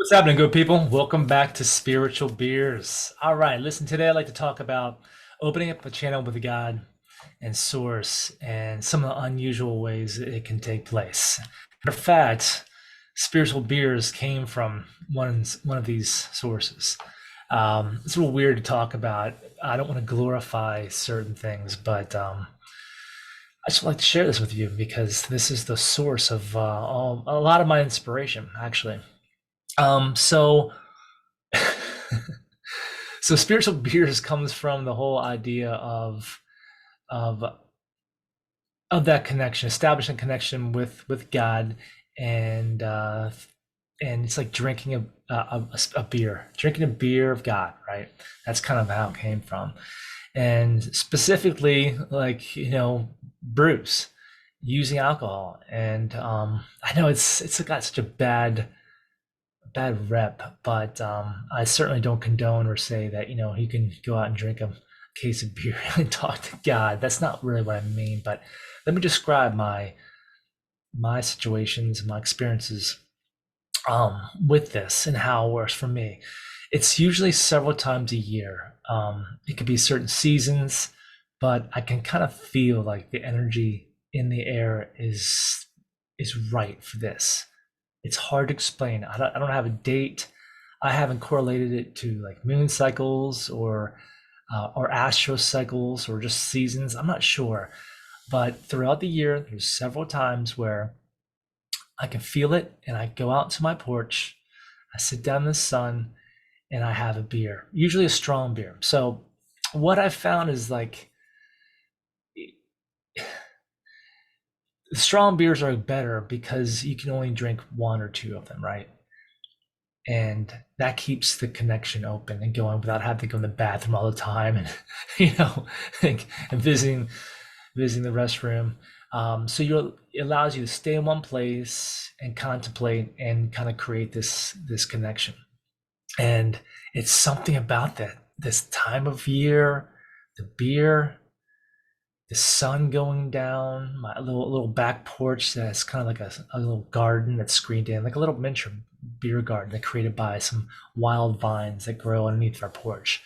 What's happening, good people? Welcome back to Spiritual Beers. All right, listen, today I'd like to talk about opening up a channel with God and Source and some of the unusual ways that it can take place. Matter of fact, Spiritual Beers came from one of these sources. It's a little weird to talk about. I don't want to glorify certain things, but I just like to share this with you because this is the source of a lot of my inspiration, actually. So so spiritual beers comes from the whole idea of of that connection, establishing connection with God, and uh, and it's like drinking a beer, drinking a beer of God, right? That's kind of how it came from, and specifically, like brews using alcohol, and I know it's got such a bad rep, but I certainly don't condone or say that you can go out and drink a case of beer and talk to God. That's not really what I mean. But let me describe my situations, my experiences with this, and how it works for me. It's usually several times a year. It could be certain seasons, but I can kind of feel like the energy in the air is right for this. It's hard to explain. I don't have a date. I haven't correlated it to like moon cycles or astro cycles or just seasons. I'm not sure, but throughout the year, there's several times where I can feel it, and I go out to my porch. I sit down in the sun, and I have a beer, usually a strong beer. So what I've found is like the strong beers are better because you can only drink one or two of them, right? And that keeps the connection open and going without having to go in the bathroom all the time and like and visiting the restroom. So it allows you to stay in one place and contemplate and kind of create this connection. And it's something about that this time of year, the beer, the sun going down, my little back porch that's kind of like a little garden that's screened in, like a little miniature beer garden that created by some wild vines that grow underneath our porch.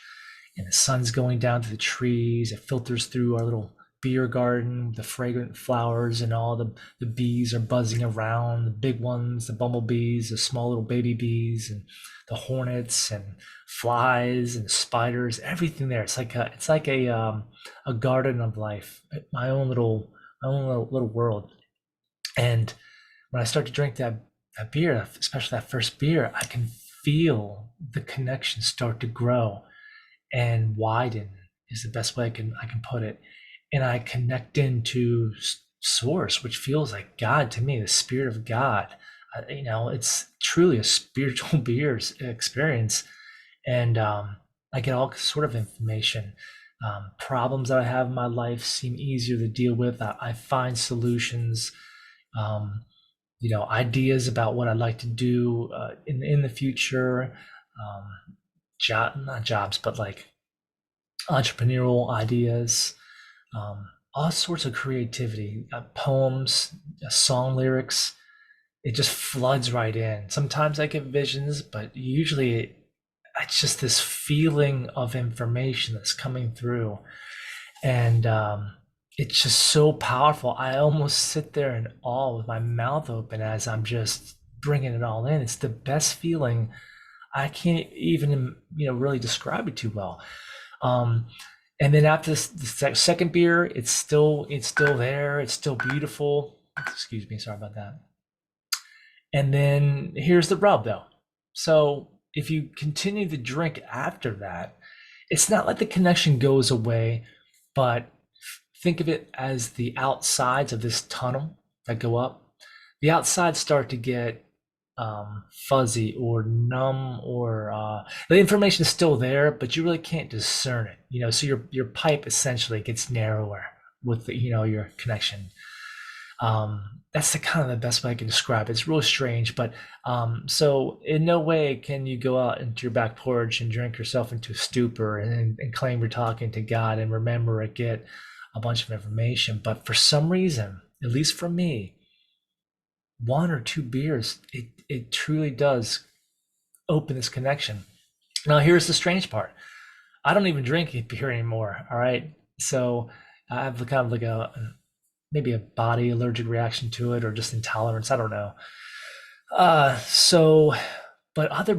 And the sun's going down to the trees. It filters through our little beer garden, the fragrant flowers, and all the bees are buzzing around, the big ones, the bumblebees, the small little baby bees, and the hornets and flies and spiders, everything there. It's like a garden of life, my own little world. And when I start to drink that beer, especially that first beer, I can feel the connection start to grow and widen is the best way I can put it. And I connect into source, which feels like God to me, the spirit of God. It's truly a spiritual beers experience, and I get all sort of information. Problems that I have in my life seem easier to deal with. I find solutions. Um, ideas about what I'd like to do in the future. Not jobs, but like entrepreneurial ideas, all sorts of creativity, poems, song lyrics. It just floods right in. Sometimes I get visions, but usually it's just this feeling of information that's coming through. And it's just so powerful. I almost sit there in awe with my mouth open as I'm just bringing it all in. It's the best feeling. I can't even, really describe it too well. Um, and then after the second beer, it's still there. It's still beautiful. Excuse me, sorry about that. And then here's the rub, though. So if you continue to drink after that, it's not like the connection goes away, but think of it as the outsides of this tunnel that go up. The outsides start to get fuzzy or numb, or the information is still there, but you really can't discern it. So your pipe essentially gets narrower with your connection. That's the kind of the best way I can describe it. It's really strange, but so in no way can you go out into your back porch and drink yourself into a stupor and claim you're talking to God and remember or get a bunch of information. But for some reason, at least for me, one or two beers, it truly does open this connection. Now, here's the strange part. I don't even drink beer anymore. All right. So I have kind of like a maybe a body allergic reaction to it or just intolerance. I don't know. So, but other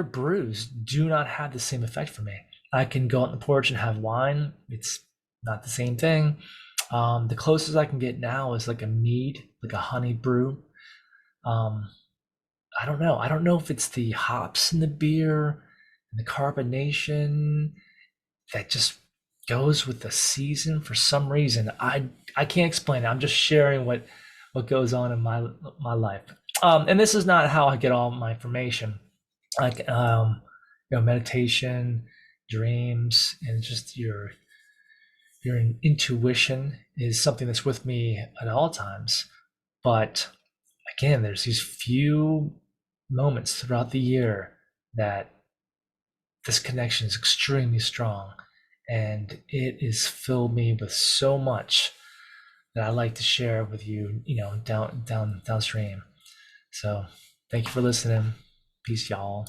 brews do not have the same effect for me. I can go on the porch and have wine. It's not the same thing. The closest I can get now is like a mead, like a honey brew. Um, I don't know. I don't know if it's the hops in the beer and the carbonation that just goes with the season for some reason. I can't explain it. I'm just sharing what goes on in my life. And this is not how I get all my information. Like meditation, dreams, and just your intuition is something that's with me at all times. But again, there's these few moments throughout the year that this connection is extremely strong, and it has filled me with so much that I like to share with you, downstream. So thank you for listening. Peace, y'all.